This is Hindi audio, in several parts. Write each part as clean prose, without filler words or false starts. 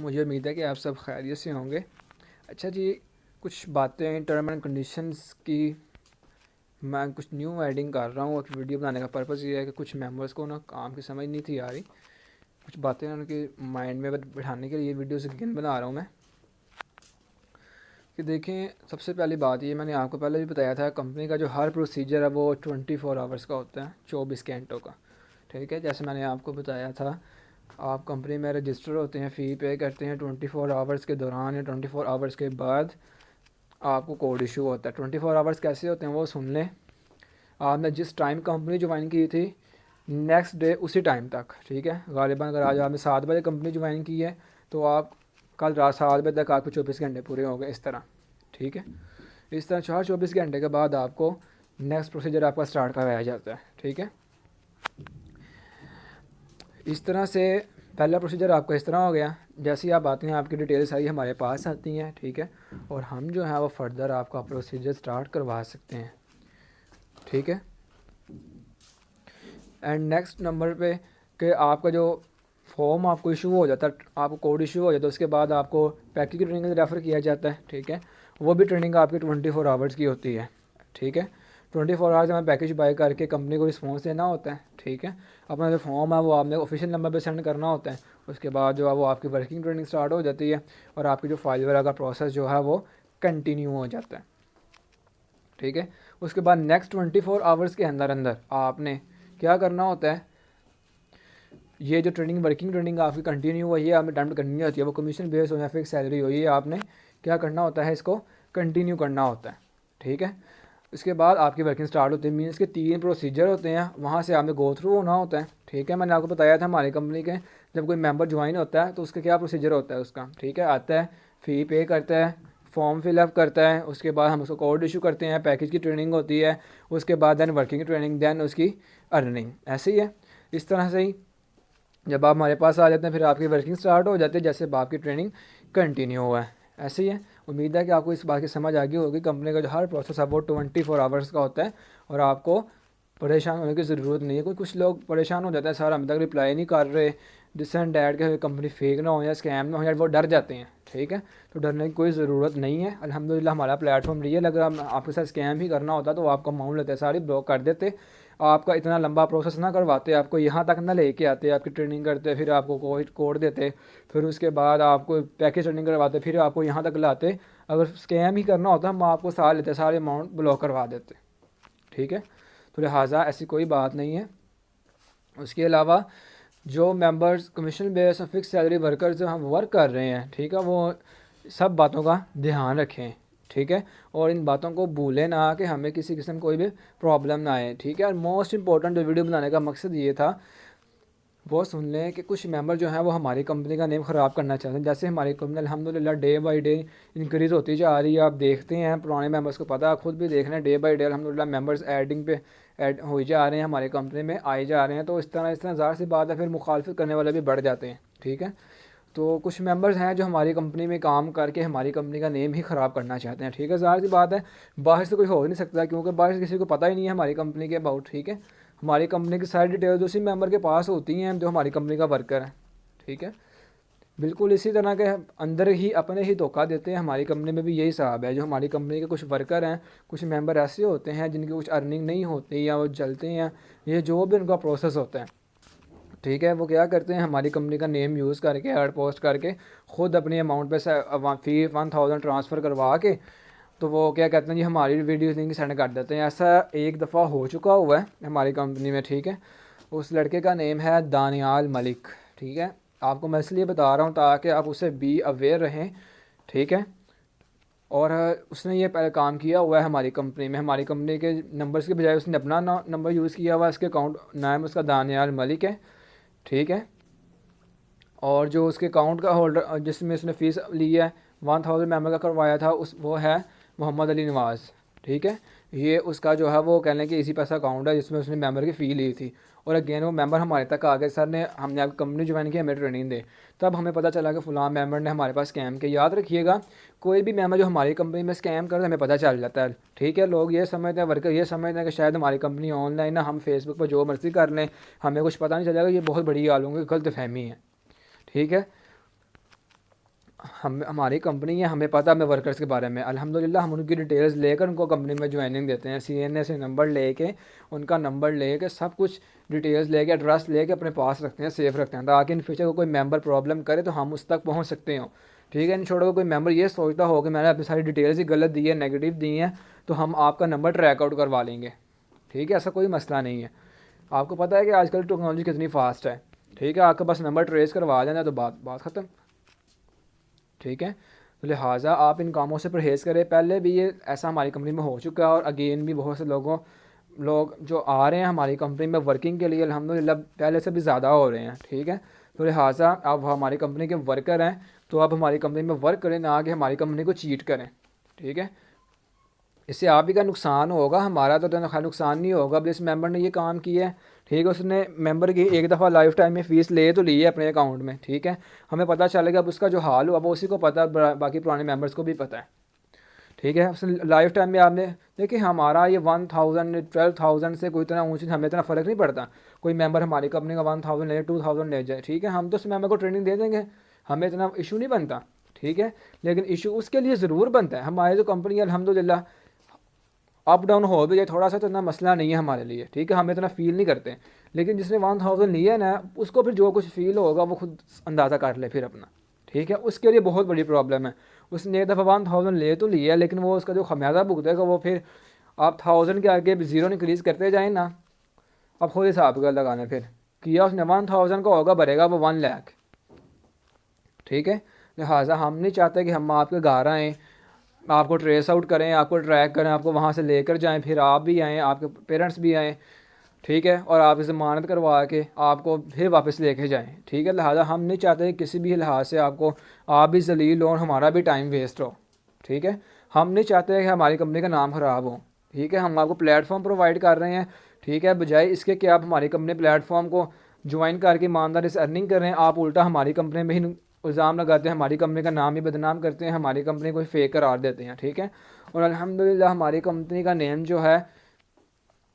मुझे उम्मीद है कि आप सब खैरियत से होंगे। अच्छा जी, कुछ बातें टर्म एंड कंडीशंस की मैं कुछ न्यू एडिंग कर रहा हूँ और वीडियो बनाने का पर्पज़ ये है कि कुछ मेंबर्स को ना काम की समझ नहीं थी आ रही, कुछ बातें उनके माइंड में बिठाने के लिए वीडियोस अगेन बना रहा हूँ मैं। कि देखें, सबसे पहली बात ये, मैंने आपको पहले भी बताया था, कंपनी का जो हर प्रोसीजर है वो 24 आवर्स का होता है, 24 घंटों का। ठीक है, जैसे मैंने आपको बताया था, आप कंपनी में रजिस्टर होते हैं, फ़ी पे करते हैं, 24 आवर्स के दौरान या 24 आवर्स के बाद आपको कोड इशू होता है। 24 आवर्स कैसे होते हैं वो सुन लें। आपने जिस टाइम कंपनी ज्वाइन की थी, नेक्स्ट डे उसी टाइम तक, ठीक है, गालिबा अगर आज आपने 7 बजे कंपनी ज्वाइन की है तो आप कल रात 7 बजे तक आपके 24 घंटे पूरे हो गए, इस तरह। ठीक है, इस तरह 24 घंटे के बाद आपको नेक्स्ट प्रोसीजर आपका स्टार्ट करवाया जाता है। ठीक है, इस तरह से पहला प्रोसीजर आपका इस तरह हो गया। जैसे ही आप आते हैं, आपकी डिटेल्स सारी हमारे पास आती हैं, ठीक है, और हम जो है वो फर्दर आपका प्रोसीजर स्टार्ट करवा सकते हैं। ठीक है, एंड नेक्स्ट नंबर पे कि आपका जो फॉर्म आपको इशू हो जाता है, आपको कोड इशू हो जाता है, उसके बाद आपको पैकेज की ट्रेनिंग रेफ़र किया जाता है। ठीक है, वो भी ट्रेनिंग आपकी 24 आवर्स की होती है। ठीक है, 24 आवर्स में पैकेज बाय करके कंपनी को रिस्पॉन्स देना होता है। ठीक है, अपना जो फॉर्म है वो आपने ऑफिशियल नंबर पे सेंड करना होता है। उसके बाद जो है वो आपकी वर्किंग ट्रेनिंग स्टार्ट हो जाती है और आपकी जो फाइल वगैरह का प्रोसेस जो है वो कंटिन्यू हो जाता है। ठीक है, उसके बाद नेक्स्ट 24 आवर्स के अंदर अंदर आपने क्या करना होता है, ये जो ट्रेनिंग वर्किंग ट्रेनिंग आपकी कंटिन्यू हुई है, आपने टाइम करनी होती है, वो कमीशन बेस हो या फिक्स सैलरी हो, ये आपने क्या करना होता है, इसको कंटिन्यू करना होता है। ठीक है, इसके बाद आपकी वर्किंग स्टार्ट होती है। मीन्स के 3 प्रोसीजर होते हैं, वहाँ से आपने गो थ्रू होना होता है। ठीक है, मैंने आपको बताया था हमारी कंपनी के जब कोई मेंबर ज्वाइन होता है तो उसका क्या प्रोसीजर होता है उसका। ठीक है, आता है, फ़ी पे करता है, फॉर्म फिलअप करता है, उसके बाद हम उसको कोड इशू करते हैं, पैकेज की ट्रेनिंग होती है, उसके बाद दैन वर्किंग ट्रेनिंग, दैन उसकी अर्निंग। ऐसे ही है, इस तरह से ही जब आप हमारे पास आ जाते हैं फिर आपकी वर्किंग स्टार्ट हो जाती है, जैसे आपकी ट्रेनिंग कंटिन्यू हुआ है। ऐसे ही है, उम्मीद है कि आपको इस बात की समझ आ गई होगी। कंपनी का जो हर प्रोसेस है वो 24 आवर्स का होता है और आपको परेशान होने की ज़रूरत नहीं है। कुछ लोग परेशान हो जाते हैं, सर हम तक रिप्लाई नहीं कर रहे, दिस एंड डैट के कंपनी फेक ना हो या स्कैम ना हो, या वो डर जाते हैं। ठीक है, तो डरने की कोई ज़रूरत नहीं है। अल्हम्दुलिल्लाह हमारा प्लेटफॉर्म रियल, अगर हम आपके साथ स्कैम ही करना होता तो आपका अमाउंट लेते सारी ब्लॉक कर देते, आपका इतना लंबा प्रोसेस ना करवाते, आपको यहाँ तक ना लेके आते, आपकी ट्रेनिंग करते, फिर आपको कोड देते, फिर उसके बाद आपको पैकेज ट्रेनिंग करवाते, फिर आपको यहाँ तक लाते। अगर स्कैम ही करना होता हम आपको सारे लेते, सारे अमाउंट ब्लॉक करवा देते। ठीक है, तो लिहाजा ऐसी कोई बात नहीं है। उसके अलावा जो मेंबर्स कमीशन बेस और फिक्स सैलरी वर्कर जो हम वर्क कर रहे हैं, ठीक है, वो सब बातों का ध्यान रखें। ठीक है, और इन बातों को भूलें ना कि हमें किसी किस्म कोई भी प्रॉब्लम ना आए। ठीक है, और मोस्ट इंपॉर्टेंट जो वीडियो बनाने का मकसद ये था वो सुन लें कि कुछ मेंबर जो हैं वो हमारी कंपनी का नेम ख़राब करना चाहते हैं। जैसे हमारी कंपनी अल्हम्दुलिल्लाह डे बाई डे इंक्रीज़ होती जा रही है, आप देखते हैं, पुराने मेंबर्स को पता है, खुद भी देख रहे हैं, डे बाई डे अल्हम्दुलिल्लाह मेंबर्स एडिंग पे ऐड हो जा रहे हैं, हमारी कंपनी में आए जा रहे हैं। तो इस तरह ज़ाहिर सी बात है, फिर मुखालफत करने वाले भी बढ़ जाते हैं। ठीक है, तो कुछ मेंबर्स हैं जो हमारी कंपनी में काम करके हमारी कंपनी का नेम ही ख़राब करना चाहते हैं। ठीक है, ज़ाहिर सी बात है, बाहर से कोई हो नहीं सकता, क्योंकि बाहर से किसी को पता ही नहीं है हमारी कंपनी के अबाउट। ठीक है, हमारी कंपनी की सारी डिटेल्स उसी मेंबर के पास होती हैं जो हमारी कंपनी का वर्कर है। ठीक है, बिल्कुल इसी तरह के अंदर ही अपने ही धोखा देते हैं। हमारी कंपनी में भी यही हिसाब है, जो हमारी कंपनी के कुछ वर्कर हैं, कुछ मेंबर ऐसे होते हैं जिनकी कुछ अर्निंग नहीं होती या वो जलते हैं, ये जो भी उनका प्रोसेस होता है। ठीक है, वो क्या करते हैं, हमारी कंपनी का नेम यूज़ करके ऐड पोस्ट करके ख़ुद अपनी अमाउंट पे फ़ी 1000 ट्रांसफ़र करवा के, तो वो क्या कहते हैं जी, हमारी वीडियोस लिंक सेंड कर देते हैं। ऐसा एक दफ़ा हो चुका हुआ है हमारी कंपनी में। ठीक है, उस लड़के का नेम है दानियाल मलिक। ठीक है, आपको मैं इसलिए बता रहा हूँ ताकि आप उससे बी अवेयर रहें। ठीक है, और उसने ये पहले काम किया हुआ है हमारी कंपनी में, हमारी कंपनी के नंबर्स के बजाय उसने अपना नंबर यूज़ किया हुआ है। इसके अकाउंट नाम उसका दानियाल मलिक है। ठीक है, और जो उसके अकाउंट का होल्डर जिसमें उसने फ़ीस ली है 1000 मेंबर का करवाया था, उस वो है मोहम्मद अली नवाज़। ठीक है, ये उसका जो है वो कह लें कि इसी पैसा अकाउंट है जिसमें उसने मेंबर की फ़ी ली थी। और अगेन वो मेंबर हमारे तक आ गए, सर ने हमने आपकी कंपनी ज्वाइन की, हमें ट्रेनिंग दे। तब हमें पता चला कि फ़लाँ मेंबर ने हमारे पास स्कैम के। याद रखिएगा, कोई भी मेंबर जो हमारी कंपनी में स्कैम कर हमें पता चल जाता है। ठीक है, लोग ये समझते हैं, वर्कर ये समझते हैं कि शायद हमारी कंपनी ऑनलाइन है, हम फेसबुक पर जो मर्ज़ी कर लें, हमें कुछ पता नहीं चलेगा। ये बहुत बड़ी आलों की गलत फहमी है। ठीक है, हम हमारी कंपनी है, हमें पता है हमें वर्कर्स के बारे में, अल्हम्दुलिल्लाह हम उनकी डिटेल्स लेकर उनको कंपनी में ज्वाइनिंग देते हैं। सीएनए से नंबर लेके, उनका नंबर लेके, सब कुछ डिटेल्स लेके, एड्रेस लेके अपने पास रखते हैं, सेफ रखते हैं, ताकि इन फ्यूचर को कोई मेंबर प्रॉब्लम करे तो हम उस तक पहुँच सकते हो। ठीक है, इन छोड़ो को कोई मेंबर ये सोचता हो कि मैंने अपनी सारी डिटेल्स ही गलत दी है, नेगेटिव दी हैं, तो हम आपका नंबर ट्रैक आउट करवा लेंगे। ठीक है, ऐसा कोई मसला नहीं है। आपको पता है कि आजकल टेक्नोलॉजी कितनी फास्ट है। ठीक है, आपके पास नंबर ट्रेस करवा जाना तो बात बात ख़त्म। ठीक है, तो लिहाजा आप इन कामों से परहेज़ करें। पहले भी ये ऐसा हमारी कंपनी में हो चुका है और अगेन भी बहुत से लोग जो आ रहे हैं हमारी कंपनी में वर्किंग के लिए, अल्हम्दुलिल्लाह पहले से भी ज़्यादा हो रहे हैं। ठीक है, तो लिहाजा आप हमारी कंपनी के वर्कर हैं तो आप हमारी कंपनी में वर्क करें, ना कि हमारी कंपनी को चीट करें। ठीक है, इससे आप ही का नुकसान होगा, हमारा तो नुकसान नहीं होगा। अब इस मेंबर ने ये काम किया है, ठीक है, उसने मेंबर की एक दफ़ा लाइफ टाइम में फ़ीस ले तो ली है अपने अकाउंट में। ठीक है, हमें पता चलेगा अब उसका जो हाल हुआ वो उसी को पता है, बाकी पुराने मेंबर्स को भी पता है। ठीक है, उसने लाइफ टाइम में आपने देखिए, हमारा ये 1000 12,000 से कोई इतना ऊँची हमें इतना फ़र्क नहीं पड़ता। कोई मेंबर हमारी कंपनी का 1000 ले, 2000 ले जाए, ठीक है, हम तो उस मेंबर को ट्रेनिंग दे देंगे, हमें इतना इशू नहीं बनता। ठीक है, लेकिन इशू उसके लिए ज़रूर बनता है। हमारी जो कंपनी है अल्हम्दुलिल्लाह अप डाउन हो भी जाए थोड़ा सा तो इतना मसला नहीं है हमारे लिए। ठीक है, हम इतना फ़ील नहीं करते। लेकिन जिसने 1000 लिया ना, उसको फिर जो कुछ फ़ील होगा वो खुद अंदाज़ा कर ले फिर अपना। ठीक है, उसके लिए बहुत बड़ी प्रॉब्लम है। उसने एक दफ़ा 1000 ले तो लिया, लेकिन वो उसका जो खमियाजा भुगतेगा वो फिर आप 1000 के आगे ज़ीरो इंक्रीज़ करते जाएँ ना, अब खुद हिसाब कर लगाना। फिर किया उसने 1000 का होगा, भरेगा वो 1 लाख। ठीक है, लिहाजा हम नहीं चाहते कि हम आपके घर आएँ, आपको ट्रेस आउट करें, आपको ट्रैक करें, आपको वहाँ से लेकर जाएं, फिर आप भी आएँ, आपके पेरेंट्स भी आएँ। ठीक है, और आप ज़मानत करवा के आपको फिर वापस लेके जाएं। ठीक है, लिहाजा हम नहीं चाहते कि किसी भी लिहाज से आपको आप भी जलील हो और हमारा भी टाइम वेस्ट हो। ठीक है, हम नहीं चाहते कि हमारी कंपनी का नाम ख़राब हो। ठीक है, हम आपको प्लेटफॉर्म प्रोवाइड कर रहे हैं। ठीक है, बजाय इसके कि आप हमारी कंपनी प्लेटफॉर्म को ज्वाइन करके ईमानदारी से अर्निंग कर रहे हैं, आप उल्टा हमारी कंपनी में ही इल्ज़ाम लगाते हैं, हमारी कंपनी का नाम ही बदनाम करते हैं, हमारी कंपनी को फेक करार देते हैं। ठीक है, और अल्हम्दुलिल्लाह हमारी कंपनी का नेम जो है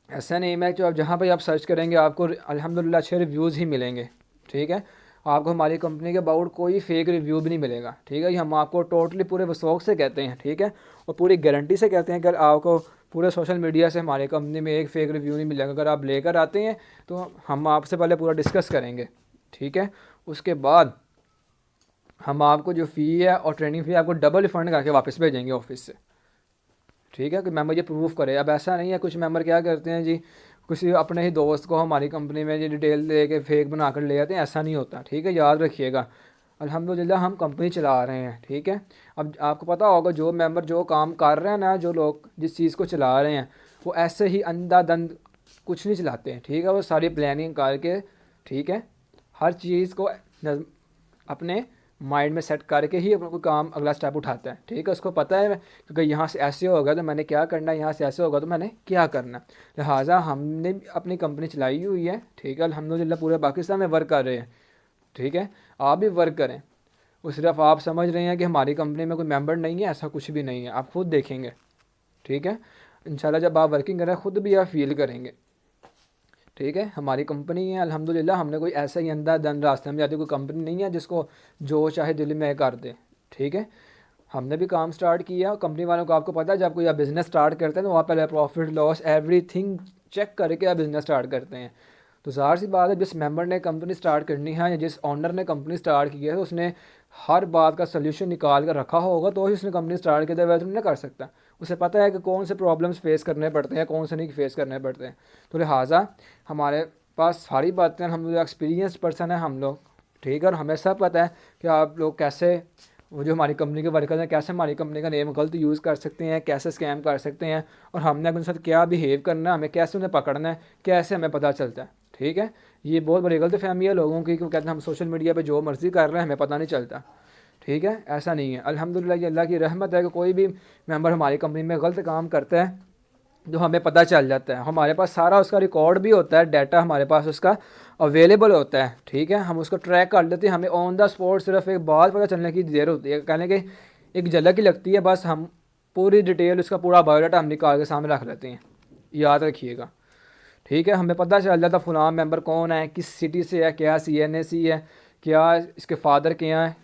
ऐसा नेम है जो आप जहाँ पे आप सर्च करेंगे आपको अल्हम्दुलिल्लाह अच्छे रिव्यूज़ ही मिलेंगे। ठीक है, आपको हमारी कंपनी के अबाउट कोई फेक रिव्यू भी नहीं मिलेगा। ठीक है, ये हम आपको टोटली पूरे वसौक से कहते हैं। ठीक है, और पूरी गारंटी से कहते हैं कि आपको पूरे सोशल मीडिया से हमारी कंपनी में एक फ़ेक रिव्यू नहीं मिलेगा। अगर आप लेकर आते हैं तो हम आपसे पहले पूरा डिस्कस करेंगे। ठीक है, उसके बाद हम आपको जो फ़ी है और ट्रेनिंग फ़ी आपको डबल रिफ़ंड करके वापस भेजेंगे ऑफिस से। ठीक है, कि मेंबर ये प्रूफ करे। अब ऐसा नहीं है, कुछ मेंबर क्या करते हैं जी, किसी अपने ही दोस्त को हमारी कंपनी में ये डिटेल दे के फेक बना कर ले जाते हैं, ऐसा नहीं होता। ठीक है, याद रखिएगा, अल्हम्दुलिल्लाह हम कंपनी चला रहे हैं। ठीक है, अब आपको पता होगा जो मेंबर जो काम कर रहे हैं ना, जो लोग जिस चीज़ को चला रहे हैं वो ऐसे ही अंधाधुंध कुछ नहीं चलाते हैं। ठीक है, वो सारी प्लानिंग करके, ठीक है, हर चीज़ को अपने माइंड में सेट करके ही अपना कोई काम अगला स्टेप उठाता है। ठीक है, उसको पता है क्योंकि यहाँ से ऐसे होगा तो मैंने क्या करना है, यहाँ से ऐसे होगा तो मैंने क्या करना है। लिहाजा हमने अपनी कंपनी चलाई हुई है। ठीक है, अल्हम्दुलिल्लाह पूरे पाकिस्तान में वर्क कर रहे हैं। ठीक है, आप भी वर्क करें। वो सिर्फ आप समझ रहे हैं कि हमारी कंपनी में कोई मेंबर नहीं है, ऐसा कुछ भी नहीं है, आप खुद देखेंगे। ठीक है, इंशाल्लाह जब आप वर्किंग करें खुद भी आप फील करेंगे। ठीक है, हमारी कंपनी है अल्हम्दुलिल्लाह, हमने कोई ऐसा ही अंधाधुंध रास्ते में जाती कोई कंपनी नहीं है जिसको जो चाहे दिल में कर दे। ठीक है, हमने भी काम स्टार्ट किया। कंपनी वालों को आपको पता है जब कोई आप बिज़नेस स्टार्ट करते हैं तो वहाँ पहले प्रॉफिट लॉस एवरीथिंग चेक करके आप बिज़नेस स्टार्ट करते हैं। तो ज़ाहिर सी बात है, जिस मेंबर ने कंपनी स्टार्ट करनी है या जिस ओनर ने कंपनी स्टार्ट की है तो उसने हर बात का सल्यूशन निकाल कर रखा होगा तो ही उसने कंपनी स्टार्ट किया, वैसे नहीं कर सकता। उसे पता है कि कौन से प्रॉब्लम्स फेस करने पड़ते हैं, कौन से नहीं फेस करने पड़ते हैं। तो लिहाजा हमारे पास सारी बातें, हम लोग एक्सपीरियंस्ड पर्सन है हम लोग। ठीक है, और हमें सब पता है कि आप लोग कैसे, वो जो हमारी कंपनी के वर्कर्स हैं, कैसे हमारी कंपनी का नेम गलत यूज़ कर सकते हैं, कैसे स्कैम कर सकते हैं, और हमने उनके साथ क्या बिहेव करना है, हमें कैसे उन्हें पकड़ना है, कैसे हमें पता चलता है। ठीक है, ये बहुत बड़ी गलत फहमी है लोगों की, क्योंकि कहते हैं हम सोशल मीडिया पे जो मर्ज़ी कर रहे हैं हमें पता नहीं चलता। ठीक है, ऐसा नहीं है। अल्हम्दुलिल्लाह ये अल्लाह की रहमत है कि कोई भी मेंबर हमारी कंपनी में गलत काम करता है जो हमें पता चल जाता है। हमारे पास सारा उसका रिकॉर्ड भी होता है, डाटा हमारे पास उसका अवेलेबल होता है। ठीक है, हम उसको ट्रैक कर लेते हैं, हमें ऑन द स्पॉट सिर्फ एक बात पता चलने की देर होती है, कहने के एक झलक ही लगती है, बस हम पूरी डिटेल उसका पूरा बायोडाटा हम निकाल के सामने रख लेते हैं। याद रखिएगा। ठीक है, हमें पता चल जाता फ़लाँ मेंबर कौन है, किस सिटी से है, क्या CNAC है, क्या इसके फादर क्या है।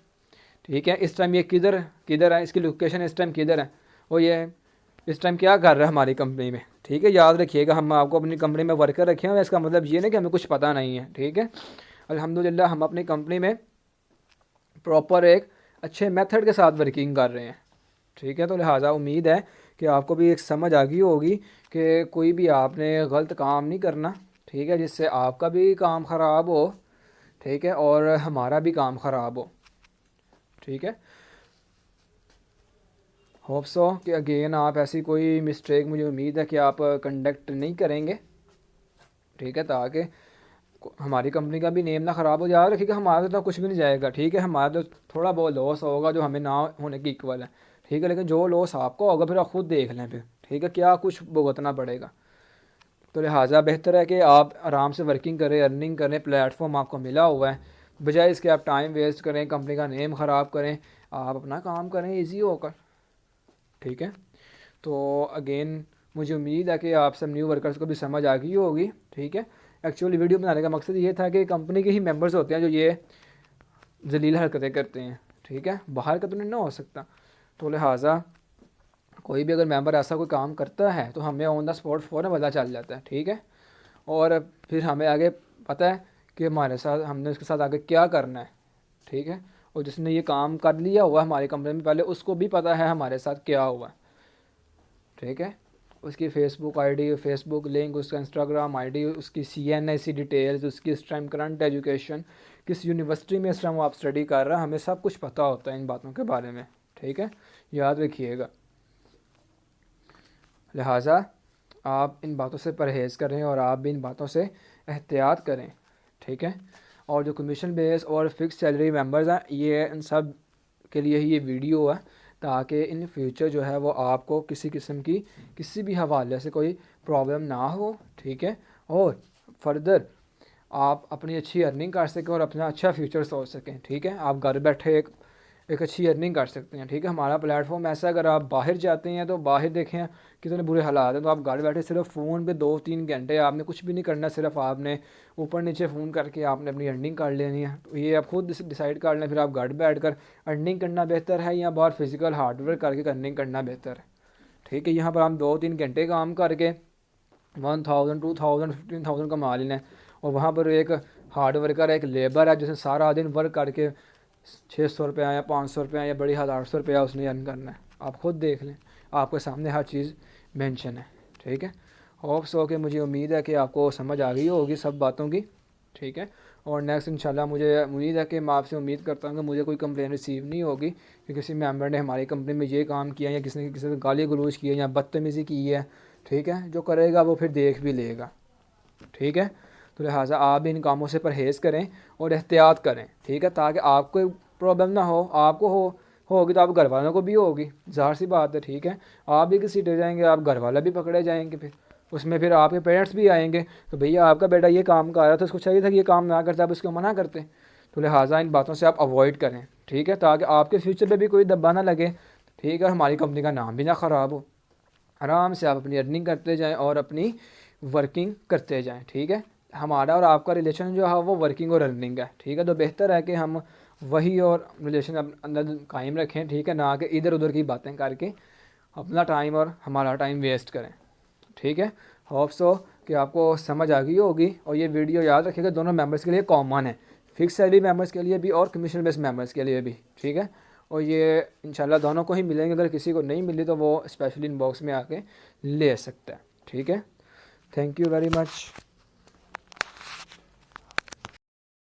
ठीक है। इस टाइम ये किधर किधर है, इसकी लोकेशन इस टाइम किधर है, और ये इस टाइम क्या कर रहा है हमारी कंपनी में। ठीक है, याद रखिएगा, हम आपको अपनी कंपनी में वर्कर रखे हैं, इसका मतलब ये नहीं कि हमें कुछ पता नहीं है। ठीक है, अल्हम्दुलिल्लाह हम अपनी कंपनी में प्रॉपर एक अच्छे मेथड के साथ वर्किंग कर रहे हैं। ठीक है, तो लिहाजा उम्मीद है कि आपको भी एक समझ आ गई होगी कि कोई भी आपने गलत काम नहीं करना। ठीक है, जिससे आपका भी काम ख़राब हो, ठीक है, और हमारा भी काम ख़राब हो। ठीक है, होप सो कि अगेन आप ऐसी कोई मिस्टेक, मुझे उम्मीद है कि आप कंडक्ट नहीं करेंगे। ठीक है, ताकि हमारी कंपनी का भी नेम ना ख़राब हो। याद रखिएगा, हमारा तो कुछ भी नहीं जाएगा। ठीक है, हमारा तो थोड़ा बहुत लॉस होगा जो हमें ना होने की इक्वल है। ठीक है, लेकिन जो लॉस आपको होगा फिर आप खुद देख लें फिर। ठीक है, क्या कुछ भुगतना पड़ेगा। तो लिहाजा बेहतर है कि आप आराम से वर्किंग करें, अर्निंग करें, प्लेटफॉर्म आपको मिला हुआ है, बजाय इसके आप टाइम वेस्ट करें, कंपनी का नेम ख़राब करें। आप अपना काम करें ईजी होकर। ठीक है, तो अगेन मुझे उम्मीद है कि आप सब न्यू वर्कर्स को भी समझ आ गई होगी। ठीक है, एक्चुअली वीडियो बनाने का मकसद ये था कि कंपनी के ही मेंबर्स होते हैं जो ये जलील हरकतें करते हैं। ठीक है, बाहर का तो नहीं ना हो सकता। तो लिहाजा कोई भी अगर मेंबर ऐसा कोई काम करता है तो हमें ऑन द स्पॉट फ़ौरन पता चल जाता है। ठीक है, और फिर हमें आगे पता है कि हमारे साथ हमने उसके साथ आगे क्या करना है। ठीक है, और जिसने ये काम कर लिया हुआ हमारी कंपनी में पहले, उसको भी पता है हमारे साथ क्या हुआ। ठीक है, उसकी फ़ेसबुक आईडी, फेसबुक लिंक, उसका इंस्टाग्राम आईडी, उसकी CNIC डिटेल्स, उसकी इस टाइम करंट एजुकेशन, किस यूनिवर्सिटी में इस टाइम आप स्टडी कर रहा है, हमें सब कुछ पता होता है इन बातों के बारे में। ठीक है, याद रखिएगा। लिहाजा आप इन बातों से परहेज़ करें और आप भी इन बातों से एहतियात करें। ठीक है, और जो कमीशन बेस और फिक्स सैलरी मेंबर्स हैं, ये इन सब के लिए ही ये वीडियो है, ताकि इन फ्यूचर जो है वो आपको किसी किस्म की किसी भी हवाले से कोई प्रॉब्लम ना हो। ठीक है, और फर्दर आप अपनी अच्छी अर्निंग कर सकें और अपना अच्छा फ्यूचर सोच सकें। ठीक है, आप घर बैठे एक अच्छी अर्निंग कर सकते हैं। ठीक है, हमारा प्लेटफॉर्म ऐसा है, अगर आप बाहर जाते हैं तो बाहर देखें कितने बुरे हालात हैं, तो आप घर बैठे सिर्फ फ़ोन पे 2-3 घंटे आपने कुछ भी नहीं करना, सिर्फ आपने ऊपर नीचे फ़ोन करके आपने अपनी अर्निंग कर लेनी है। तो ये आप खुद डिसाइड कर लें, फिर आप घर बैठ कर अर्निंग करना बेहतर है या बाहर फिजिकल हार्डवर्क करके अर्निंग करना बेहतर है। ठीक है, यहाँ पर हम 2-3 घंटे काम करके 1000, 2000, 15,000 कमा लेना है, और वहाँ पर एक हार्ड वर्कर है, एक लेबर है जिसने सारा दिन वर्क करके 600 रुपया या 500 रुपया या बड़ी 1800 रुपया उसने अर्न करना है। आप खुद देख लें, आपके सामने हर चीज़ मेंशन है। ठीक है, होप सो कि मुझे उम्मीद है कि आपको समझ आ गई होगी सब बातों की। ठीक है, और नेक्स्ट इंशाल्लाह मुझे उम्मीद है कि मैं आपसे उम्मीद करता हूँ कि मुझे कोई कंप्लेन रिसीव नहीं होगी कि किसी मेंबर ने हमारी कंपनी में ये काम किया या किसी ने किसी से गाली गलौज की है या बदतमीज़ी की है। ठीक है, जो करेगा वो फिर देख भी लेगा। ठीक है, तो लिहाजा आप भी इन कामों से परहेज़ करें और एहतियात करें। ठीक है, ताकि आपको प्रॉब्लम ना हो, आपको होगी तो आप घर वालों को भी होगी, ज़ाहिर सी बात है। ठीक है, आप भी किसी डर जाएंगे, आप घर वाला भी पकड़े जाएंगे, फिर उसमें फिर आपके पेरेंट्स भी आएंगे तो भैया आपका बेटा ये काम कर रहा था, उसको चाहिए था कि ये काम ना करता, आप उसको मना करते। तो लिहाजा इन बातों से आप अवॉइड करें। ठीक है, ताकि आपके फ्यूचर में भी कोई दब्बा ना लगे। ठीक है, और हमारी कंपनी का नाम भी ना ख़राब हो। आराम से आप अपनी अर्निंग करते जाएं और अपनी वर्किंग करते जाएं। ठीक है, हमारा और आपका रिलेशन जो है वो वर्किंग और अर्निंग है। ठीक है, तो बेहतर है कि हम वही और रिलेशन अंदर कायम रखें। ठीक है, ना कि इधर उधर की बातें करके अपना टाइम और हमारा टाइम वेस्ट करें। ठीक है, होप सो कि आपको समझ आ गई होगी, और ये वीडियो याद रखिएगा दोनों मेंबर्स के लिए कॉमन है, फिक्स सैलरी मेंबर्स के लिए भी और कमीशन बेस्ड मेंबर्स के लिए भी। ठीक है, और ये इंशाल्लाह दोनों को ही मिलेंगे, अगर किसी को नहीं मिली तो वो स्पेशली इनबॉक्स में आके ले सकता है। ठीक है, थैंक यू वेरी मच।